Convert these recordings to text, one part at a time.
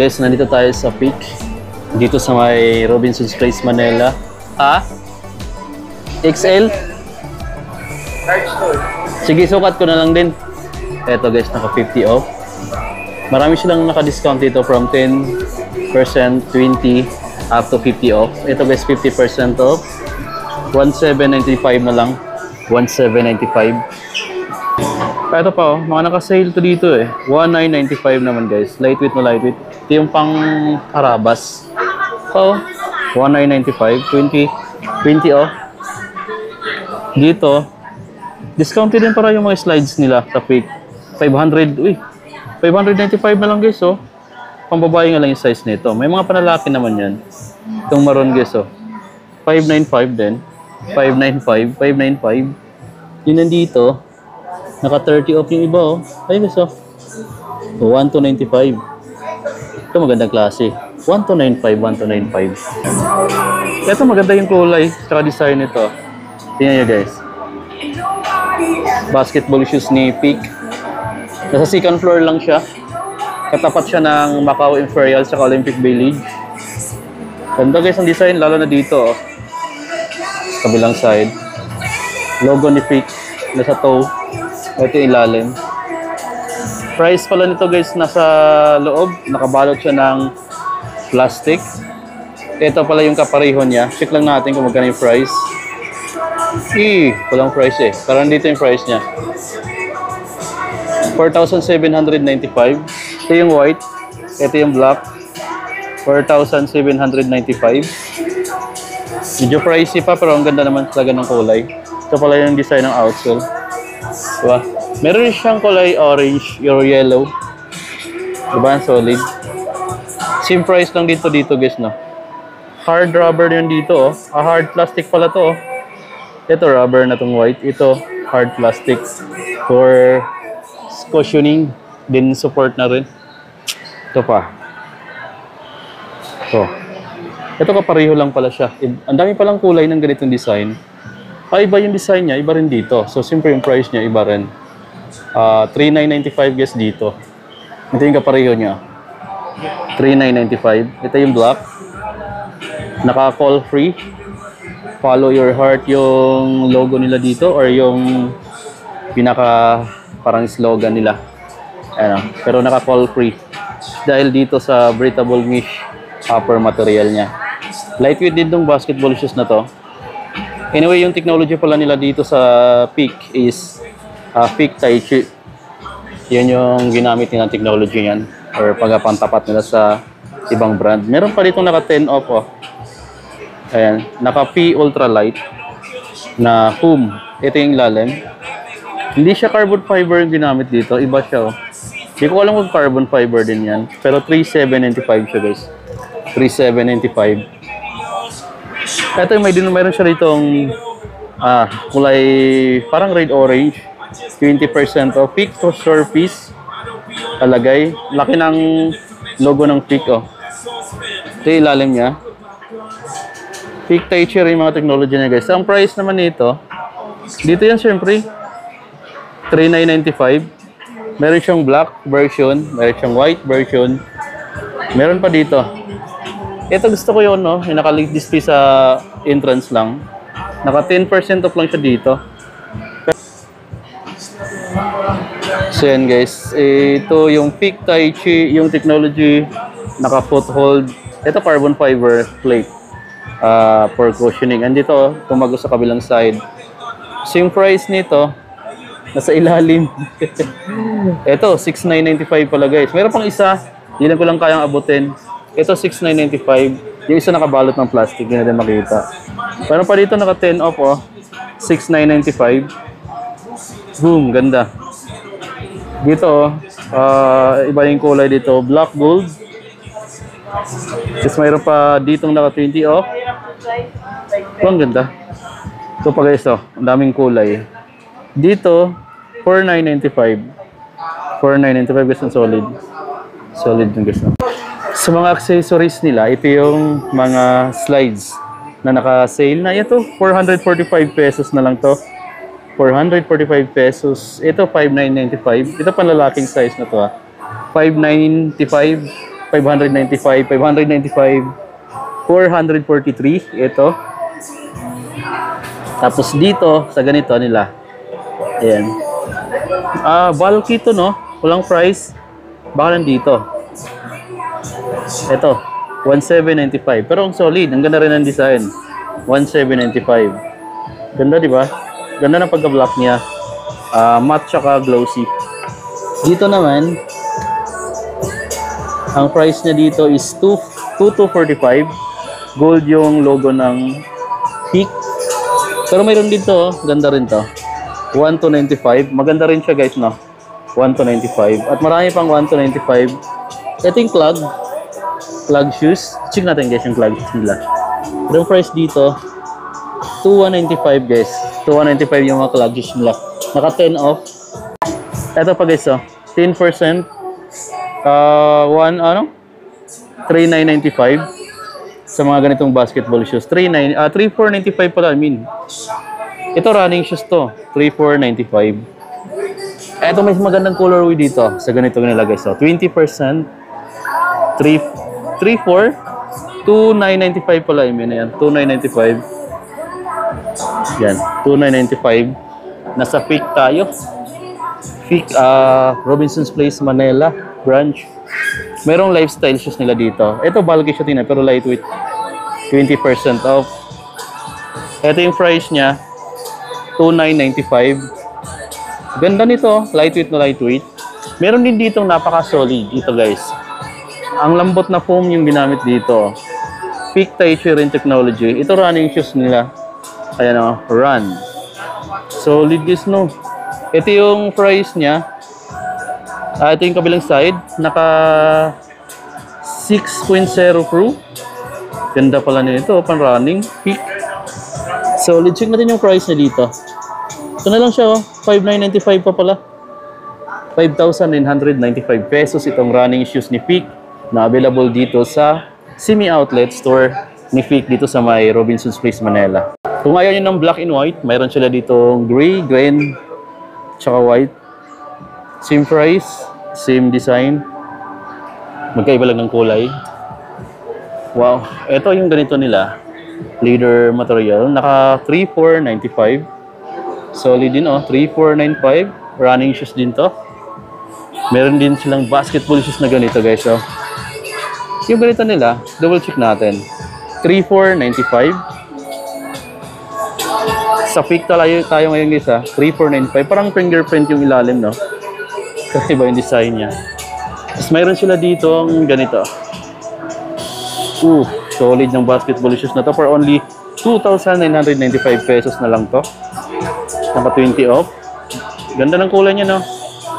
Guys, nandito tayo sa Peak. Dito sa may Robinson's Place, Manila. Ha? XL? Sige, sukat ko na lang din. Eto guys, naka 50 off. Marami silang naka-discount dito from 10%, 20, up to 50 off. Ito guys, 50% off. 1795 na lang. 1795. Ito pa oh, mga naka-sale to dito eh. 1995 naman guys. Lightweight na lightweight. Ito yung pang Harabas. Oh, 1995. 20 off. Dito, discounted din para yung mga slides nila sa Peak. 500, uy. 595 na lang guys oh. Pang babae nga lang yung size nito. May mga panlalaki naman yan. Itong maroon guys oh. 595 din. 595, 595. Yun nandito. Naka 30 off yung iba oh. Ay guys oh. 1295. Ito magandang klase. 1295, 1295. Ito maganda yung kulay. Tsaka design nito. Tingnan nyo guys. Basketball shoes ni Peak. Nasa second floor lang siya. Katapat siya ng Macau Imperial sa Olympic Village. Ganda guys ang design, lalo na dito oh. Kabilang side. Logo ni Peak. Nasa toe. Ito yung ilalim. Price pala nito guys, nasa loob. Nakabalot siya ng plastic. Ito pala yung kapareho niya. Check lang natin kung magkano yung price. Walang price eh. Pero dito yung price niya. 4,795. Ito yung white. Ito yung black. 4,795. Medyo pricey pa pero ang ganda naman talaga ng kulay. Ito pala yung design ng outsole. Diba? Meron siyang kulay orange or yellow. Diba? Solid. Same price lang dito guys no. Hard rubber yun dito oh. Hard plastic pala to oh. Ito rubber na tong white. Ito hard plastic for cushioning. Din support na rin. Ito pa. Ito kapareho lang pala siya. Ang dami palang kulay ng ganitong design. Iba yung design niya, iba rin dito. So, siyempre yung price niya, iba rin. 3,995 guys dito. Ito yung kapareho niya. 3,995. Ito yung black. Naka-call free. Follow your heart yung logo nila dito or yung pinaka parang slogan nila. Ano, pero naka-call free. Dahil dito sa breathable mesh upper material niya. Lightweight din tong basketball shoes na to. Anyway, yung technology pala nila dito sa Peak is Peak Tai Chi. Yun yung ginamit nilang technology yan or pagpapantapat nila sa ibang brand. Meron pa dito naka 10 off oh. Ayan, naka P ultralight na foam. Ito yung lalim. Hindi siya carbon fiber yung ginamit dito. Iba siya oh. Hindi ko alam kung carbon fiber din yan. Pero 3,795 siya guys. 3,795. Ito yung mayroon siya ditong kulay parang red orange. 20% off. Peak to surface. Talagay. Laki ng logo ng Peak oh. Ito yung ilalim niya. Peak Tai Chi rin yung mga technology niya guys. Ang price naman nito, dito yan syempre 3,995. Meron siyang black version. Meron siyang white version. Meron pa dito. Ito gusto ko yun, no? Yung naka-link display sa entrance lang. Naka 10% off lang siya dito. So yan guys. Ito yung Peak Tai Chi, yung technology, naka-foothold. Ito carbon fiber plate for cushioning. Andito, tumago sa kabilang side. Same price nito, nasa ilalim. Ito, 6,995 pala guys. Meron pang isa, hindi lang ko lang kayang abutin. Ito 6,995. Yung isa nakabalot ng plastic, hindi natin makita. Pero pa dito naka 10 off oh. 6,995. Boom, ganda. Dito iba yung kulay dito, black gold. Tapos mayroon pa ditong naka 20 off. Ang ganda. Ito pa guys oh, ang daming kulay. Dito 4,995. 4,995 guys ang solid. Solid yung guys. Sa mga accessories nila, ito yung mga slides na naka-sale na. Ito, 445 pesos na lang to. 445 pesos. Ito, 5,995. Ito panlalaking size na to. 5,995. 595, 595, 443. Ito. Tapos dito, sa ganito nila. Ayan. Bulky ito, no? Walang price. Baka nandito. Ito. 1795. Pero ang solid. Ang ganda rin ang design. 1795. Ganda, di ba? Ganda ng pagka-black niya. Matte tsaka glossy. Dito naman, ang price niya dito is 2245. Gold yung logo ng Peak. Pero mayroon dito, oh. Ganda rin to. 1295. Maganda rin siya, guys, no? 1295. At marami pang 1295. Ito yung clog shoes. Check natin, guys, yung clog shoes nila. Pero yung price dito, 2195, guys. 2195 yung mga clog shoes nila. Naka 10 off. Ito pa, guys, oh. 10%. 3995. Sa mga ganitong basketball shoes. 3495 pala, I mean. Ito running shoes to. 3495. Ito may magandang colorway dito. Sa ganito nilagay. So, 20%. 2995 pala, I mean. Ayan, 2995. Yan, 2995. Nasa Peak tayo. Peak, Robinson's Place, Manila branch. Merong lifestyle shoes nila dito. Ito bulky siya tina pero lightweight. 20% off. Ito yung price niya. 2995. Ganda nito. Lightweight na lightweight. Meron din ditong napaka-solid. Ito, guys. Ang lambot na foam yung ginamit dito. Peak Taichi Rin Technology. Ito running shoes nila. Ayan o. Run. Solid, guys, no? Ito yung price niya. Ito yung kabilang side. Naka 6.0 Pro. Ganda pala nito. Pan running. Peak. Solid. Check natin yung price niya dito. Ito na lang siya. 5,995 pa pala. 5,995 pesos itong running shoes ni Peak na available dito sa semi-outlet store ni Peak dito sa may Robinson's Place, Manila. Kung ayaw nyo ng black and white, mayroon sila dito gray, green, tsaka white. Same price, same design. Magkaiba lang ng kulay. Wow, ito yung ganito nila. Leather material, naka 3,495. Solid din, oh, 3,495. Running shoes din to. Meron din silang basketball shoes na ganito, guys. So, yung ganito nila, double check natin. 3,495. Sa Peak tayo ngayon, guys, ha. 3,495. Parang fingerprint yung ilalim, no? Kasi iba yung design niya. Tapos mayroon sila dito ang ganito. Solid ng basketball shoes na to for only 2,995 pesos na lang to. Naka 20 off. Ganda ng kulay niya, no?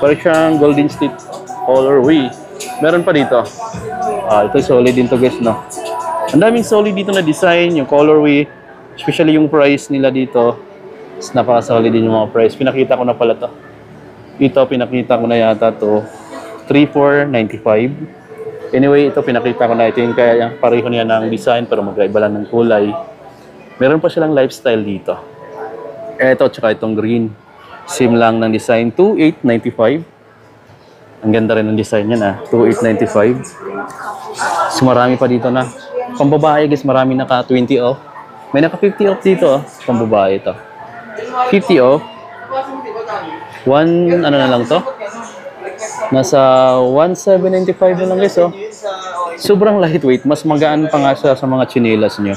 Parang siyang golden state colorway. Meron pa dito. Ito solid din to, guys, no? Ang daming solid dito na design, yung colorway, especially yung price nila dito. Napaka-solid din yung mga price. Pinakita ko na pala to. Ito, pinakita ko na yata to. 3,495. Anyway, ito pinakita ko na. Ito yung kaya pareho niya ng design pero magkaiba lang ng kulay. Meron pa silang lifestyle dito. Ito, tsaka itong green. Same lang ng design. 2,895. Ang ganda rin ng design niya na. 2,895. So, marami pa dito na. Pambabae, guys, marami naka 20 off. May naka 50 off dito, oh. Pambabae ito. 50 off. Ano na lang to? Nasa 1,795 na lang, guys, oh. Sobrang lightweight. Mas magaan pa nga siya sa mga tsinelas nyo.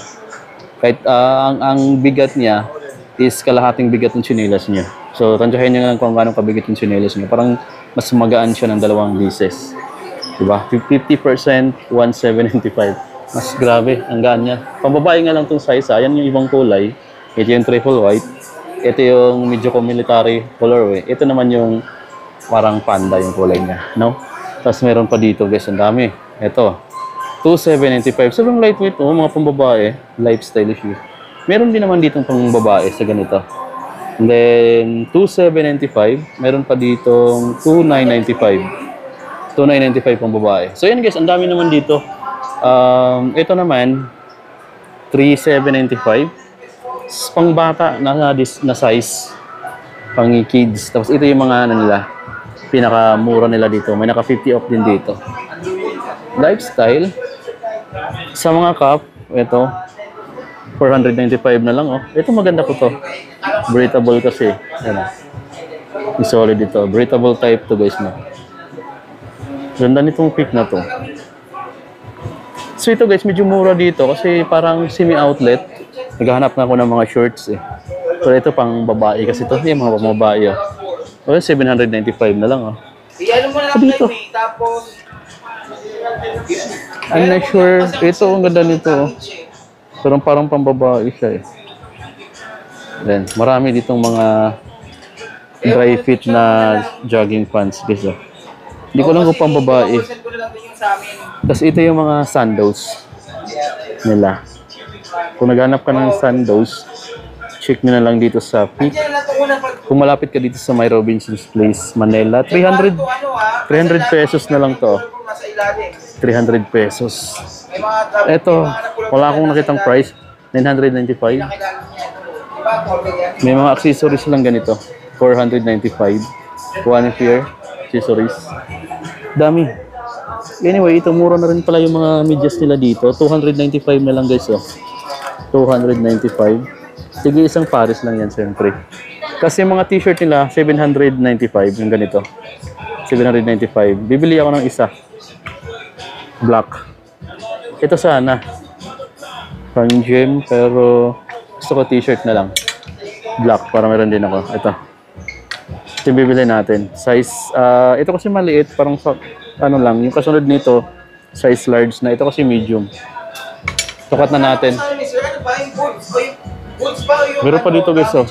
Kahit ang bigat niya is kalahating bigat ng tsinelas nyo. So, tansyahin nyo lang kung gaano kabigat yung tsinelas nyo. Parang mas magaan siya ng 2 pieces. Diba? 50%, 1,795. Mas grabe, ang gaan niya. Pambabae nga lang itong size, ayan yung ibang kulay. Ito yung triple white. Ito yung medyo military colorway. Ito naman yung parang panda yung kulay niya, no? Tapos meron pa dito, guys, ang dami. Ito, 2,795. Sobrang lightweight, oh, mga pambabae. Lifestyle shoe. Meron din naman ditong pambabae sa ganito. And then, 2,795. Meron pa ditong 2,995. 2,995 pambabae. So, yan, guys, ang dami naman dito. Ito naman, 3,795. Pang bata na size. Pang kids. Tapos ito yung mga ano nila. Pinakamura nila dito. May naka 50 off din dito. Lifestyle. Sa mga cup, ito, 495 na lang, oh. Ito maganda po to. Breathable kasi. Ayan, oh. Solid ito. Breathable type to, guys, no. Ganda nitong pick na to. So ito, guys, medyo mura dito kasi parang semi-outlet. Naghahanap na ako ng mga shorts, eh. So ito pang babae kasi ito. Yung mga babae, oh. Well, 795 na lang, oh. Iyan mo na lang dito. Tapos I'm not sure. Ito, ang ganda nito. Pero parang pambabae siya, eh. Then, marami ditong mga dry fit na jogging pants, guys, oh. Hindi ko lang kung pambabae. Tapos ito yung mga sandals nila. Kung naghanap ka ng sandals, check nyo na lang dito sa Peak. Kung malapit ka dito sa My Robinson's Place, Manila, 300 pesos na lang to. 300 pesos. Ito, wala akong nakitang price. 995. May mga accessories lang ganito. 495. One pair accessories. Dami. Anyway, ito mura na rin pala yung mga medyas nila dito. 295 na lang, guys, oh. 295. Sige, isang pares lang yan, siyempre. Kasi yung mga t-shirt nila, 795 yung ganito. 795. Bibili ako ng isa. Black. Ito sana. Pang gym, pero gusto ko t-shirt na lang. Black, para meron din ako. Ito. Ito yung bibili natin. Size, ito kasi maliit. Parang, ano lang, yung kasunod nito, size large na. Ito kasi medium. Tukat na natin. Meron pa dito, guys, oh.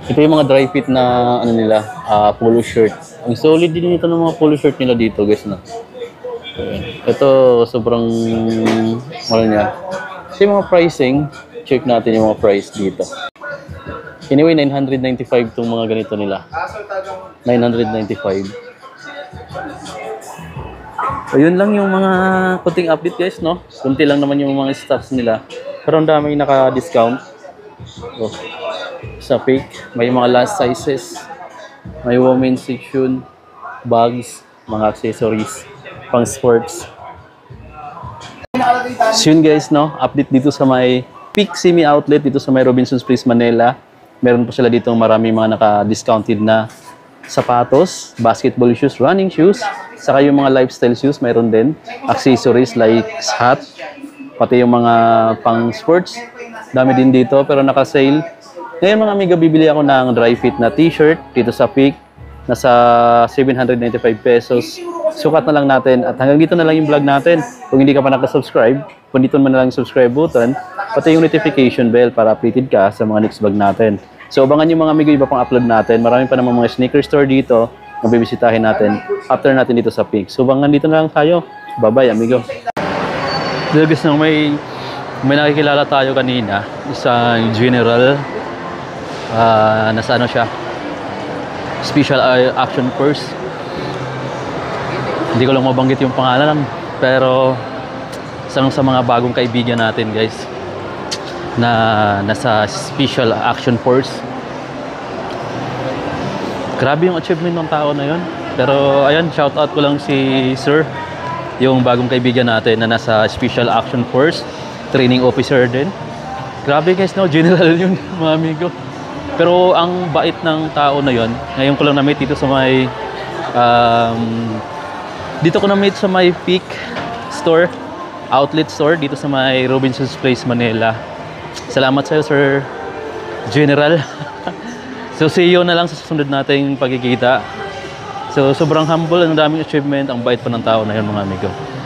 Ito yung mga dry fit na ano nila, polo shirt. Ang solid din ito ng mga polo shirt nila dito, guys, na. Ito sobrang ano niya. Kasi mga pricing, check natin yung mga price dito. Anyway, 995 tong mga ganito nila. 995. Ayun lang yung mga kunting update, guys, no? Kunti lang naman yung mga stocks nila. Pero ang daming naka-discount. Oh. Sa Peak, may mga last sizes. May women's section, bags, mga accessories, pang sports. So yun, guys, no? Update dito sa may Peak Semi Outlet dito sa may Robinson's Place, Manila. Meron po sila dito marami mga naka-discounted na sapatos, basketball shoes, running shoes, saka yung mga lifestyle shoes, mayroon din. Accessories like hat, pati yung mga pang sports. Dami din dito pero naka-sale. Ngayon, mga amiga, bibili ako ng dry fit na t-shirt dito sa Peak. Nasa 795 pesos. Sukat na lang natin. At hanggang dito na lang yung vlog natin. Kung hindi ka pa nakasubscribe, punditon mo na lang yung subscribe button, pati yung notification bell para updated ka sa mga next vlog natin. So, abangan yung mga amigo, iba pang upload natin. Marami pa namang mga sneaker store dito na bibisitahin natin after natin dito sa Peak. So, abangan dito na lang tayo. Bye-bye, amigo. Dito, guys, may nakikilala tayo kanina. Isang general. Nasa ano siya? Special Action Force. Hindi ko lang mabanggit yung pangalan, pero isang sa mga bagong kaibigan natin, guys, na nasa Special Action Force. Grabe yung achievement ng tao na yun. Pero ayun, shout out ko lang si Sir, yung bagong kaibigan natin na nasa Special Action Force, training officer din. Grabe, guys, no? General yun, mga amigo. Pero ang bait ng tao na yon, ngayon ko lang na-meet dito sa may dito ko na-meet sa may Peak store, outlet store dito sa may Robinson's Place, Manila. Salamat sa iyo, Sir General. So see you na lang sa susunod nating pagkikita. So sobrang humble, ang daming achievement, ang bait pa ng tao na yun, mga amigo.